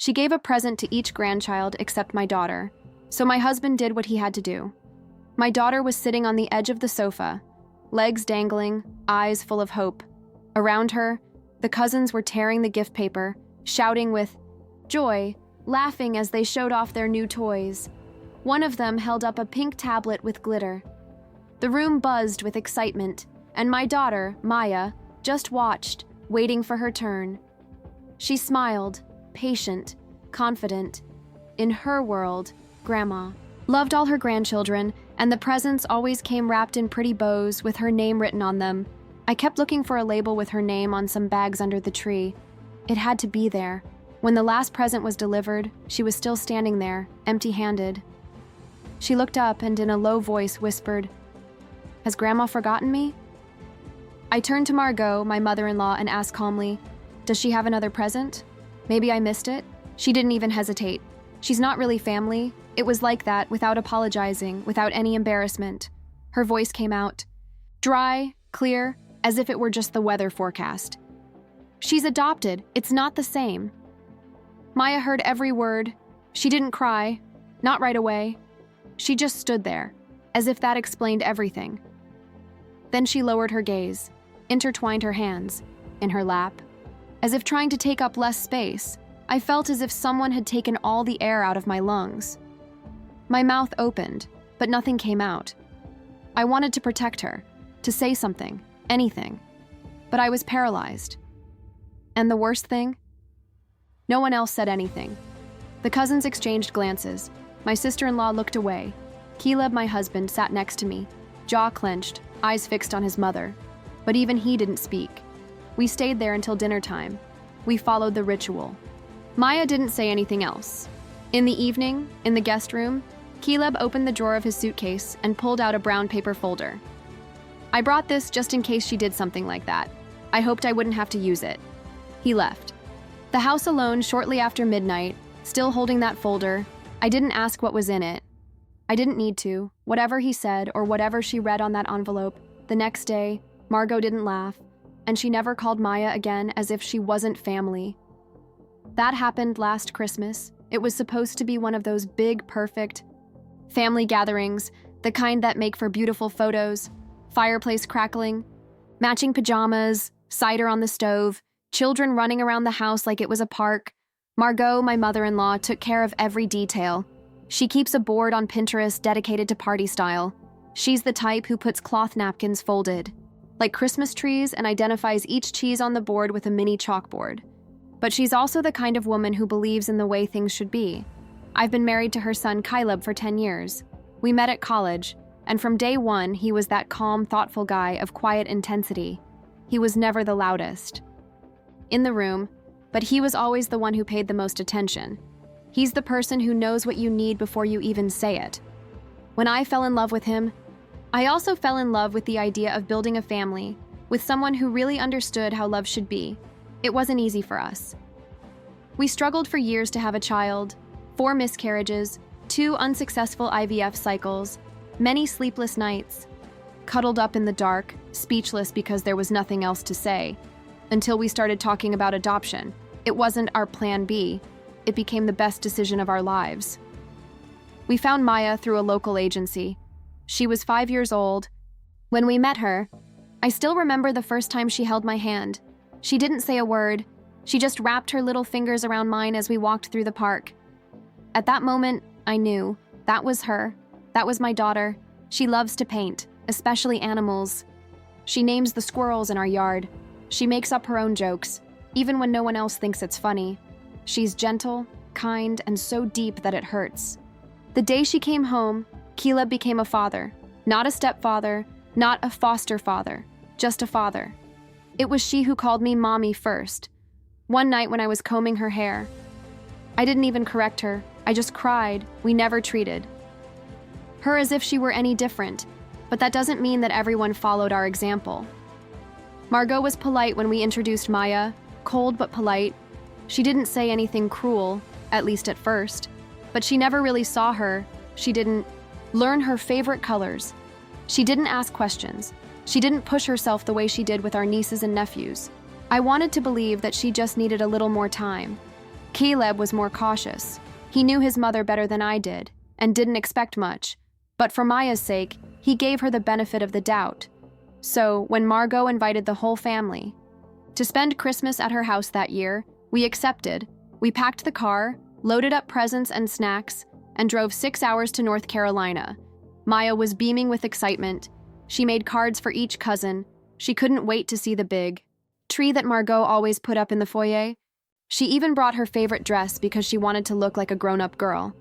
She gave a present to each grandchild except my daughter, so my husband did what he had to do. My daughter was sitting on the edge of the sofa, legs dangling, eyes full of hope. Around her, the cousins were tearing the gift paper, shouting with joy, laughing as they showed off their new toys. One of them held up a pink tablet with glitter. The room buzzed with excitement, and my daughter, Maya, just watched, waiting for her turn. She smiled, patient, confident. In her world, Grandma loved all her grandchildren, and the presents always came wrapped in pretty bows with her name written on them. I kept looking for a label with her name on some bags under the tree. It had to be there. When the last present was delivered, she was still standing there, empty-handed. She looked up and in a low voice whispered, "Has Grandma forgotten me?" I turned to Margot, my mother-in-law, and asked calmly, "Does she have another present? Maybe I missed it?" She didn't even hesitate. She's not really family. It was like that, without apologizing, without any embarrassment. Her voice came out, dry, clear, as if it were just the weather forecast. "She's adopted. It's not the same." Maya heard every word. She didn't cry, not right away. She just stood there, as if that explained everything. Then she lowered her gaze, intertwined her hands in her lap, as if trying to take up less space. I felt as if someone had taken all the air out of my lungs. My mouth opened, but nothing came out. I wanted to protect her, to say something, anything, but I was paralyzed. And the worst thing? No one else said anything. The cousins exchanged glances. My sister-in-law looked away. Caleb, my husband, sat next to me, jaw clenched, eyes fixed on his mother. But even he didn't speak. We stayed there until dinner time. We followed the ritual. Maya didn't say anything else. In the evening, in the guest room, Caleb opened the drawer of his suitcase and pulled out a brown paper folder. "I brought this just in case she did something like that. I hoped I wouldn't have to use it." He left. The house alone shortly after midnight, still holding that folder. I didn't ask what was in it. I didn't need to. Whatever he said or whatever she read on that envelope, the next day, Margot didn't laugh, and she never called Maya again as if she wasn't family. That happened last Christmas. It was supposed to be one of those big, perfect family gatherings, the kind that make for beautiful photos, fireplace crackling, matching pajamas, cider on the stove, children running around the house like it was a park. Margot, my mother-in-law, took care of every detail. She keeps a board on Pinterest dedicated to party style. She's the type who puts cloth napkins folded, like Christmas trees, and identifies each cheese on the board with a mini chalkboard. But she's also the kind of woman who believes in the way things should be. I've been married to her son Caleb for 10 years. We met at college, and from day one, he was that calm, thoughtful guy of quiet intensity. He was never the loudest in the room, but he was always the one who paid the most attention. He's the person who knows what you need before you even say it. When I fell in love with him, I also fell in love with the idea of building a family, with someone who really understood how love should be. It wasn't easy for us. We struggled for years to have a child, 4 miscarriages, 2 unsuccessful IVF cycles, many sleepless nights, cuddled up in the dark, speechless because there was nothing else to say, until we started talking about adoption. It wasn't our plan B. It became the best decision of our lives. We found Maya through a local agency. She was 5 years old. When we met her, I still remember the first time she held my hand. She didn't say a word. She just wrapped her little fingers around mine as we walked through the park. At that moment, I knew. That was her. That was my daughter. She loves to paint, especially animals. She names the squirrels in our yard. She makes up her own jokes, even when no one else thinks it's funny. She's gentle, kind, and so deep that it hurts. The day she came home, Caleb became a father. Not a stepfather, not a foster father, just a father. It was she who called me Mommy first. One night when I was combing her hair. I didn't even correct her. I just cried. We never treated her as if she were any different, but that doesn't mean that everyone followed our example. Margot was polite when we introduced Maya, cold but polite. She didn't say anything cruel, at least at first, but she never really saw her. She didn't learn her favorite colors. She didn't ask questions. She didn't push herself the way she did with our nieces and nephews. I wanted to believe that she just needed a little more time. Caleb was more cautious. He knew his mother better than I did, and didn't expect much. But for Maya's sake, he gave her the benefit of the doubt. So, when Margot invited the whole family to spend Christmas at her house that year, we accepted. We packed the car, loaded up presents and snacks, and drove 6 hours to North Carolina. Maya was beaming with excitement. She made cards for each cousin. She couldn't wait to see the big tree that Margot always put up in the foyer. She even brought her favorite dress because she wanted to look like a grown-up girl.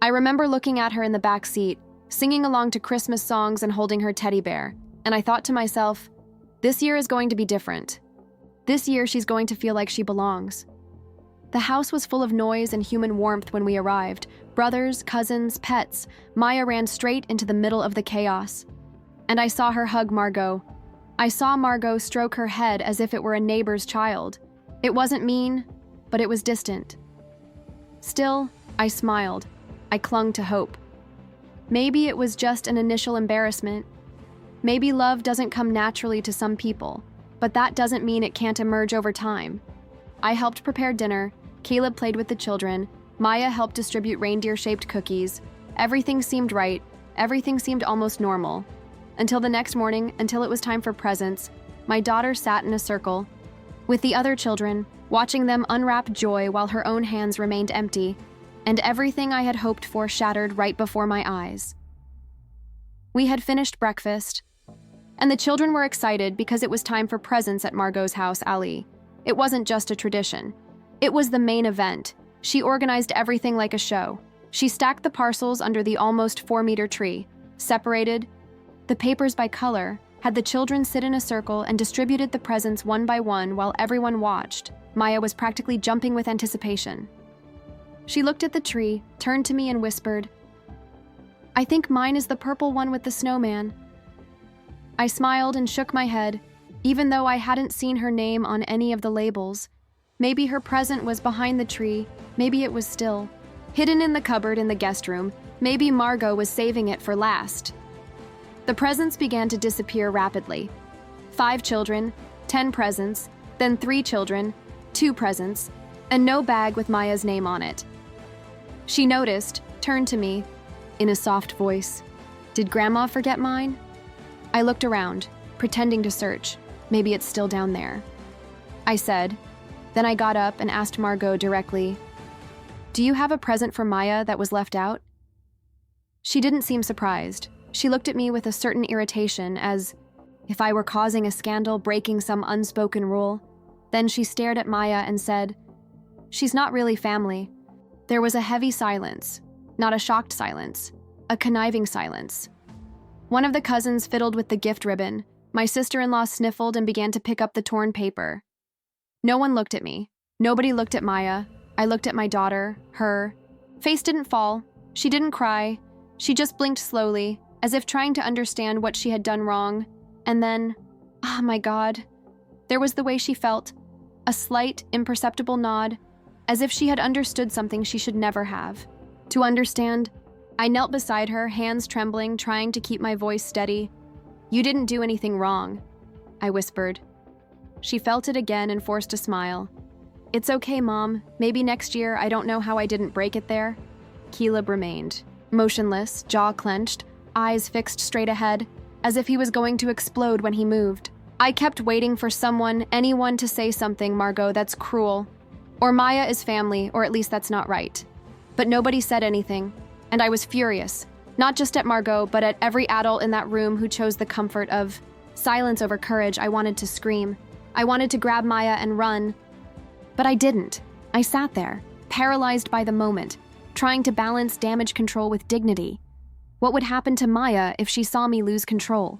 I remember looking at her in the back seat, singing along to Christmas songs and holding her teddy bear, and I thought to myself, this year is going to be different. This year she's going to feel like she belongs. The house was full of noise and human warmth when we arrived. Brothers, cousins, pets. Maya ran straight into the middle of the chaos. And I saw her hug Margot. I saw Margot stroke her head as if it were a neighbor's child. It wasn't mean, but it was distant. Still, I smiled. I clung to hope. Maybe it was just an initial embarrassment. Maybe love doesn't come naturally to some people, but that doesn't mean it can't emerge over time. I helped prepare dinner. Caleb played with the children. Maya helped distribute reindeer-shaped cookies. Everything seemed right. Everything seemed almost normal. Until the next morning, until it was time for presents, my daughter sat in a circle with the other children, watching them unwrap joy while her own hands remained empty, and everything I had hoped for shattered right before my eyes. We had finished breakfast, and the children were excited because it was time for presents at Margot's house, Ali. It wasn't just a tradition. It was the main event. She organized everything like a show. She stacked the parcels under the almost 4-meter tree, separated the papers by color, had the children sit in a circle, and distributed the presents one by one while everyone watched. Maya was practically jumping with anticipation. She looked at the tree, turned to me and whispered, "I think mine is the purple one with the snowman." I smiled and shook my head, even though I hadn't seen her name on any of the labels. Maybe her present was behind the tree, maybe it was still hidden in the cupboard in the guest room. Maybe Margot was saving it for last. The presents began to disappear rapidly. 5 children, 10 presents, then 3 children, 2 presents, and no bag with Maya's name on it. She noticed, turned to me, in a soft voice. "Did Grandma forget mine?" I looked around, pretending to search. Maybe it's still down there, I said. Then I got up and asked Margot directly, "Do you have a present for Maya that was left out?" She didn't seem surprised. She looked at me with a certain irritation, as if I were causing a scandal, breaking some unspoken rule. Then she stared at Maya and said, "She's not really family." There was a heavy silence, not a shocked silence, a conniving silence. One of the cousins fiddled with the gift ribbon. My sister-in-law sniffled and began to pick up the torn paper. No one looked at me. Nobody looked at Maya. I looked at my daughter, her. Face didn't fall. She didn't cry. She just blinked slowly, as if trying to understand what she had done wrong. And then, oh my God, there was the way she felt, a slight, imperceptible nod, as if she had understood something she should never have. To understand, I knelt beside her, hands trembling, trying to keep my voice steady. "You didn't do anything wrong," I whispered. She felt it again and forced a smile. "It's okay, Mom. Maybe next year. I don't know how I didn't break it there." Caleb remained, motionless, jaw clenched, eyes fixed straight ahead, as if he was going to explode when he moved. I kept waiting for someone, anyone, to say something. "Margot, that's cruel." Or "Maya is family," or at least that's not right. But nobody said anything, and I was furious, not just at Margot, but at every adult in that room who chose the comfort of silence over courage. I wanted to scream. I wanted to grab Maya and run, but I didn't. I sat there, paralyzed by the moment, trying to balance damage control with dignity. What would happen to Maya if she saw me lose control?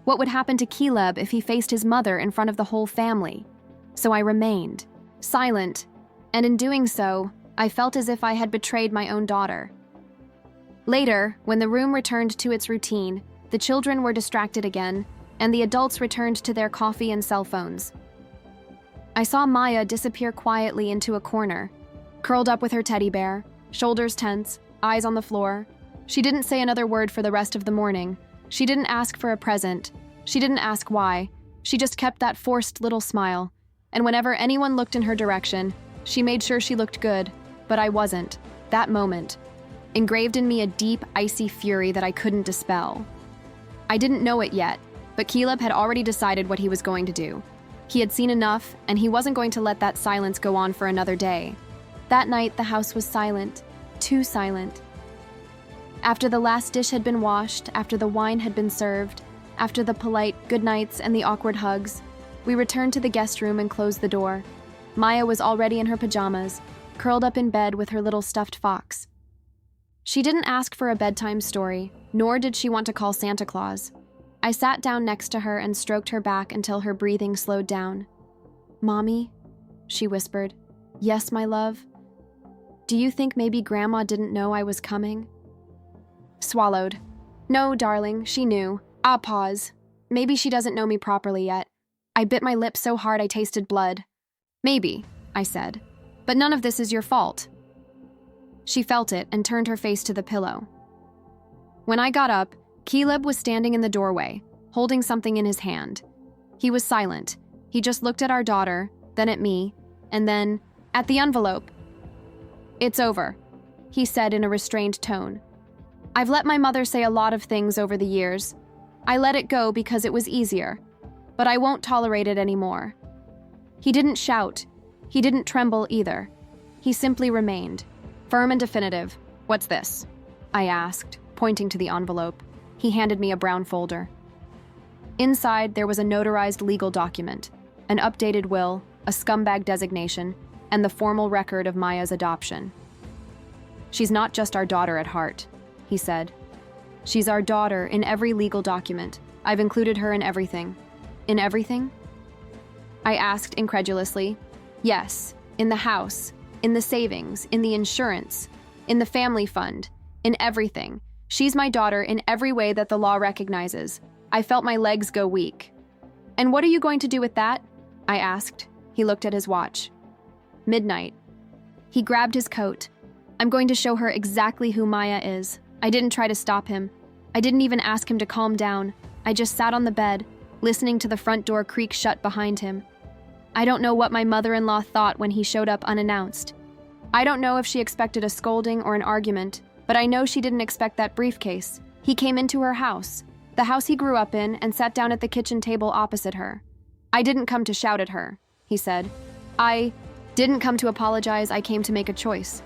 What would happen to Caleb if he faced his mother in front of the whole family? So I remained, silent, and in doing so, I felt as if I had betrayed my own daughter. Later, when the room returned to its routine, the children were distracted again, and the adults returned to their coffee and cell phones. I saw Maya disappear quietly into a corner, curled up with her teddy bear, shoulders tense, eyes on the floor. She didn't say another word for the rest of the morning. She didn't ask for a present. She didn't ask why. She just kept that forced little smile. And whenever anyone looked in her direction, She made sure she looked good, but I wasn't. That moment engraved in me a deep, icy fury that I couldn't dispel. I didn't know it yet, but Caleb had already decided what he was going to do. He had seen enough, and he wasn't going to let that silence go on for another day. That night, the house was silent, too silent. After the last dish had been washed, after the wine had been served, after the polite good nights and the awkward hugs, we returned to the guest room and closed the door. Maya was already in her pajamas, curled up in bed with her little stuffed fox. She didn't ask for a bedtime story, nor did she want to call Santa Claus. I sat down next to her and stroked her back until her breathing slowed down. "Mommy," she whispered. "Yes, my love? Do you think maybe Grandma didn't know I was coming?" Swallowed. "No, darling, she knew. Ah, pause. Maybe she doesn't know me properly yet." I bit my lip so hard I tasted blood. "Maybe," I said. "But none of this is your fault." She felt it and turned her face to the pillow. When I got up, Caleb was standing in the doorway, holding something in his hand. He was silent. He just looked at our daughter, then at me, and then at the envelope. "It's over," he said in a restrained tone. "I've let my mother say a lot of things over the years. I let it go because it was easier, but I won't tolerate it anymore." He didn't shout. He didn't tremble either. He simply remained, firm and definitive. "What's this?" I asked, pointing to the envelope. He handed me a brown folder. Inside, there was a notarized legal document, an updated will, a scumbag designation, and the formal record of Maya's adoption. "She's not just our daughter at heart," he said. "She's our daughter in every legal document. I've included her in everything." "In everything?" I asked incredulously. "Yes, in the house, in the savings, in the insurance, in the family fund, in everything. She's my daughter in every way that the law recognizes." I felt my legs go weak. "And what are you going to do with that?" I asked. He looked at his watch. Midnight. He grabbed his coat. "I'm going to show her exactly who Maya is." I didn't try to stop him. I didn't even ask him to calm down. I just sat on the bed, listening to the front door creak shut behind him. I don't know what my mother-in-law thought when he showed up unannounced. I don't know if she expected a scolding or an argument, but I know she didn't expect that briefcase. He came into her house, the house he grew up in, and sat down at the kitchen table opposite her. "I didn't come to shout at her," he said. "I didn't come to apologize, I came to make a choice."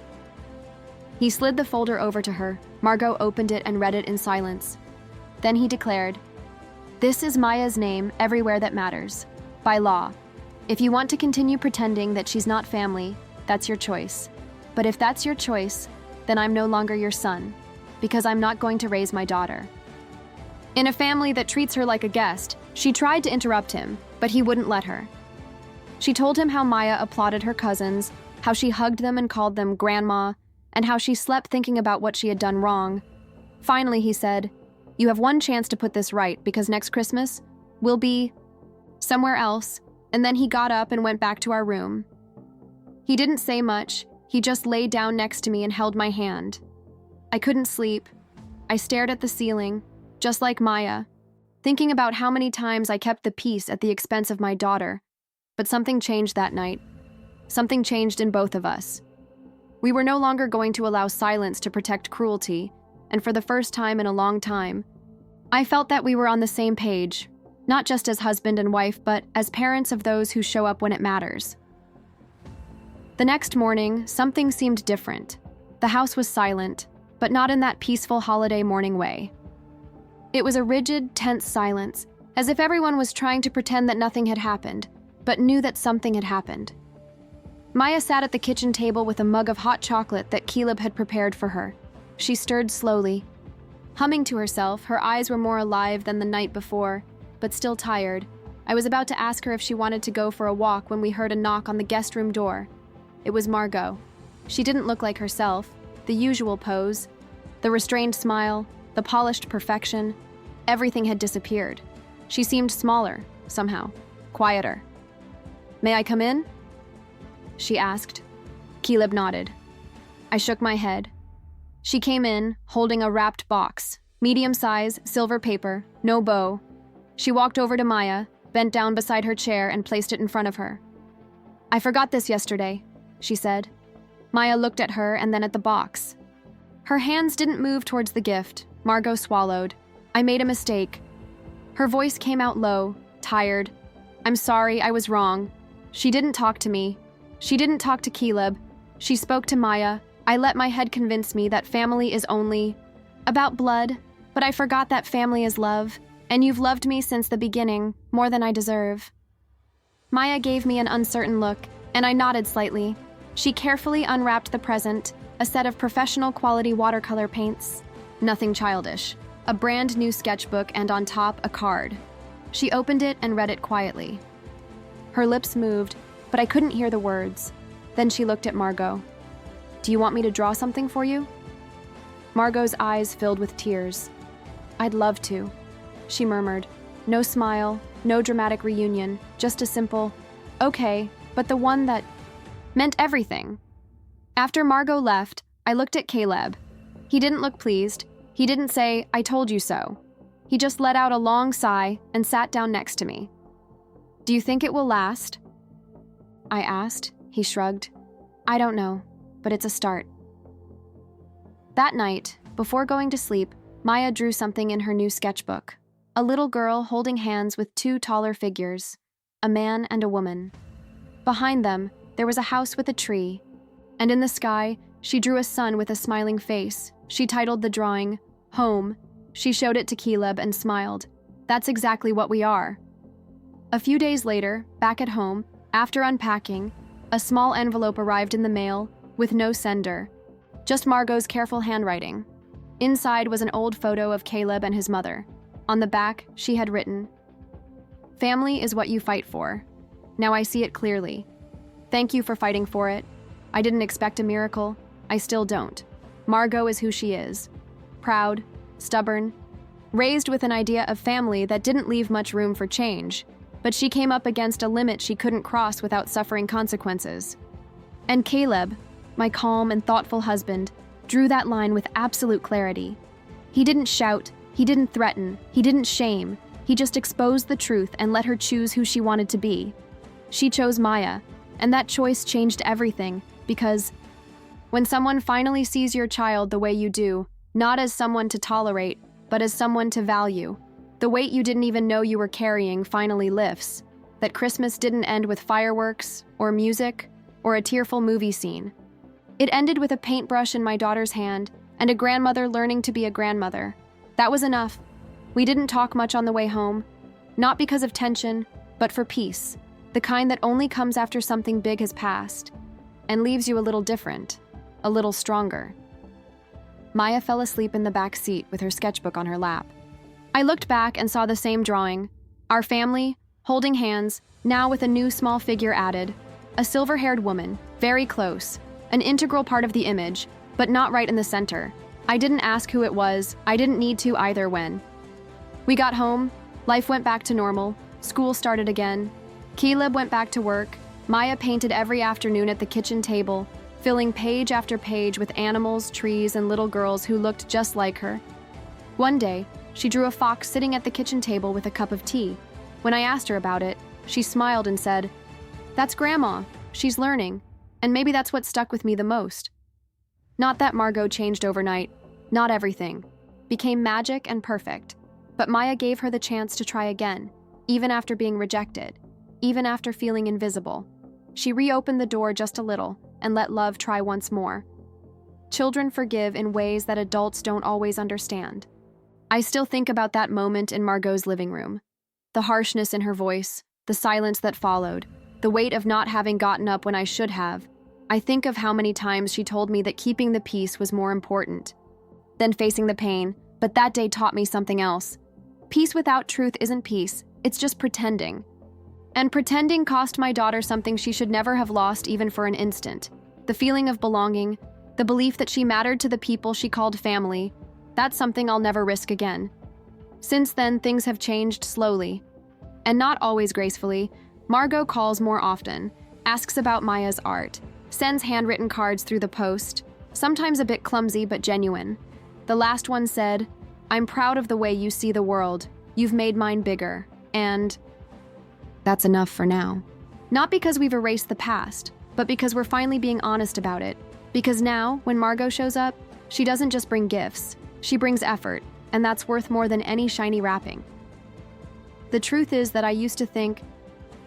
He slid the folder over to her. Margot opened it and read it in silence. Then he declared, "This is Maya's name everywhere that matters, by law. If you want to continue pretending that she's not family, that's your choice. But if that's your choice, then I'm no longer your son, because I'm not going to raise my daughter." In a family that treats her like a guest, she tried to interrupt him, but he wouldn't let her. She told him how Maya applauded her cousins, how she hugged them and called them grandma, and how she slept thinking about what she had done wrong. Finally, he said, "You have one chance to put this right, because next Christmas, we'll be somewhere else," and then he got up and went back to our room. He didn't say much. He just lay down next to me and held my hand. I couldn't sleep. I stared at the ceiling, just like Maya, thinking about how many times I kept the peace at the expense of my daughter. But something changed that night. Something changed in both of us. We were no longer going to allow silence to protect cruelty, and for the first time in a long time, I felt that we were on the same page, not just as husband and wife, but as parents of those who show up when it matters. The next morning, something seemed different. The house was silent, but not in that peaceful holiday morning way. It was a rigid, tense silence, as if everyone was trying to pretend that nothing had happened, but knew that something had happened. Maya sat at the kitchen table with a mug of hot chocolate that Caleb had prepared for her. She stirred slowly. Humming to herself, her eyes were more alive than the night before, but still tired. I was about to ask her if she wanted to go for a walk when we heard a knock on the guest room door. It was Margot. She didn't look like herself, the usual pose, the restrained smile, the polished perfection. Everything had disappeared. She seemed smaller, somehow, quieter. "May I come in?" she asked. Caleb nodded. I shook my head. She came in, holding a wrapped box, medium size, silver paper, no bow. She walked over to Maya, bent down beside her chair, and placed it in front of her. "I forgot this yesterday. she said. Maya looked at her and then at the box. Her hands didn't move towards the gift. Margot swallowed. I made a mistake. Her voice came out low, tired. I'm sorry, I was wrong. She didn't talk to me. She didn't talk to Caleb. She spoke to Maya. I let my head convince me that family is only about blood, but I forgot that family is love, and you've loved me since the beginning, more than I deserve. Maya gave me an uncertain look, and I nodded slightly. She carefully unwrapped the present, a set of professional quality watercolor paints. Nothing childish. A brand new sketchbook and on top a card. She opened it and read it quietly. Her lips moved, but I couldn't hear the words. Then she looked at Margot. Do you want me to draw something for you? Margot's eyes filled with tears. I'd love to, she murmured. No smile, no dramatic reunion, just a simple, okay, but the one that meant everything. After Margot left, I looked at Caleb. He didn't look pleased. He didn't say, I told you so. He just let out a long sigh and sat down next to me. Do you think it will last? I asked. He shrugged. I don't know, but it's a start. That night, before going to sleep, Maya drew something in her new sketchbook. A little girl holding hands with two taller figures, a man and a woman. Behind them, there was a house with a tree, and in the sky, she drew a sun with a smiling face. She titled the drawing, Home. She showed it to Caleb and smiled. That's exactly what we are. A few days later, back at home, after unpacking, a small envelope arrived in the mail with no sender, just Margot's careful handwriting. Inside was an old photo of Caleb and his mother. On the back, she had written, Family is what you fight for. Now I see it clearly. Thank you for fighting for it. I didn't expect a miracle. I still don't. Margot is who she is. Proud, stubborn, raised with an idea of family that didn't leave much room for change, but she came up against a limit she couldn't cross without suffering consequences. And Caleb, my calm and thoughtful husband, drew that line with absolute clarity. He didn't shout, he didn't threaten, he didn't shame. He just exposed the truth and let her choose who she wanted to be. She chose Maya, and that choice changed everything, because when someone finally sees your child the way you do, not as someone to tolerate, but as someone to value, the weight you didn't even know you were carrying finally lifts. That Christmas didn't end with fireworks, or music, or a tearful movie scene. It ended with a paintbrush in my daughter's hand and a grandmother learning to be a grandmother. That was enough. We didn't talk much on the way home, not because of tension, but for peace, the kind that only comes after something big has passed and leaves you a little different, a little stronger. Maya fell asleep in the back seat with her sketchbook on her lap. I looked back and saw the same drawing, our family, holding hands, now with a new small figure added, a silver-haired woman, very close, an integral part of the image, but not right in the center. I didn't ask who it was, I didn't need to either when. We got home, life went back to normal, school started again. Caleb went back to work, Maya painted every afternoon at the kitchen table, filling page after page with animals, trees, and little girls who looked just like her. One day, she drew a fox sitting at the kitchen table with a cup of tea. When I asked her about it, she smiled and said, That's Grandma, she's learning, and maybe that's what stuck with me the most. Not that Margot changed overnight, not everything, became magic and perfect, but Maya gave her the chance to try again, even after being rejected, even after feeling invisible. She reopened the door just a little and let love try once more. Children forgive in ways that adults don't always understand. I still think about that moment in Margot's living room. The harshness in her voice, the silence that followed, the weight of not having gotten up when I should have. I think of how many times she told me that keeping the peace was more important than facing the pain, but that day taught me something else. Peace without truth isn't peace, it's just pretending. And pretending cost my daughter something she should never have lost even for an instant. The feeling of belonging, the belief that she mattered to the people she called family, that's something I'll never risk again. Since then, things have changed slowly. And not always gracefully. Margot calls more often, asks about Maya's art, sends handwritten cards through the post, sometimes a bit clumsy but genuine. The last one said, I'm proud of the way you see the world. You've made mine bigger. And that's enough for now. Not because we've erased the past, but because we're finally being honest about it. Because now, when Margot shows up, she doesn't just bring gifts, she brings effort, and that's worth more than any shiny wrapping. The truth is that I used to think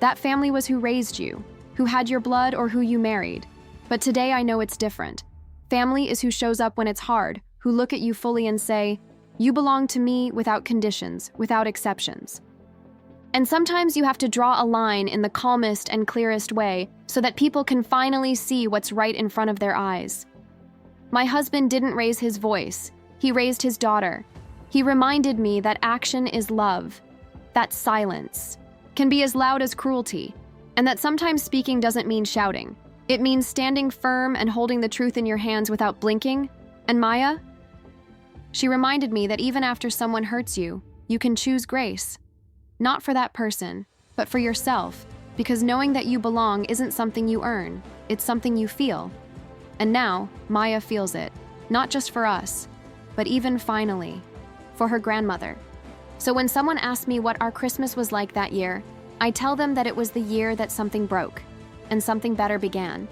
that family was who raised you, who had your blood or who you married. But today I know it's different. Family is who shows up when it's hard, who look at you fully and say, "You belong to me," without conditions, without exceptions. And sometimes you have to draw a line in the calmest and clearest way so that people can finally see what's right in front of their eyes. My husband didn't raise his voice. He raised his daughter. He reminded me that action is love, that silence can be as loud as cruelty, and that sometimes speaking doesn't mean shouting. It means standing firm and holding the truth in your hands without blinking. And Maya? She reminded me that even after someone hurts you, you can choose grace. Not for that person, but for yourself, because knowing that you belong isn't something you earn, it's something you feel. And now, Maya feels it, not just for us, but even finally, for her grandmother. So when someone asks me what our Christmas was like that year, I tell them that it was the year that something broke, and something better began.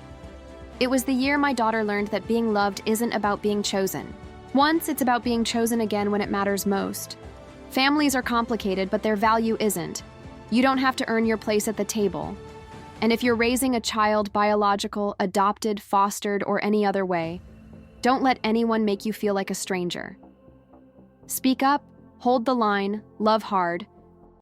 It was the year my daughter learned that being loved isn't about being chosen. Once, it's about being chosen again when it matters most. Families are complicated, but their value isn't. You don't have to earn your place at the table. And if you're raising a child, biological, adopted, fostered, or any other way, don't let anyone make you feel like a stranger. Speak up, hold the line, love hard,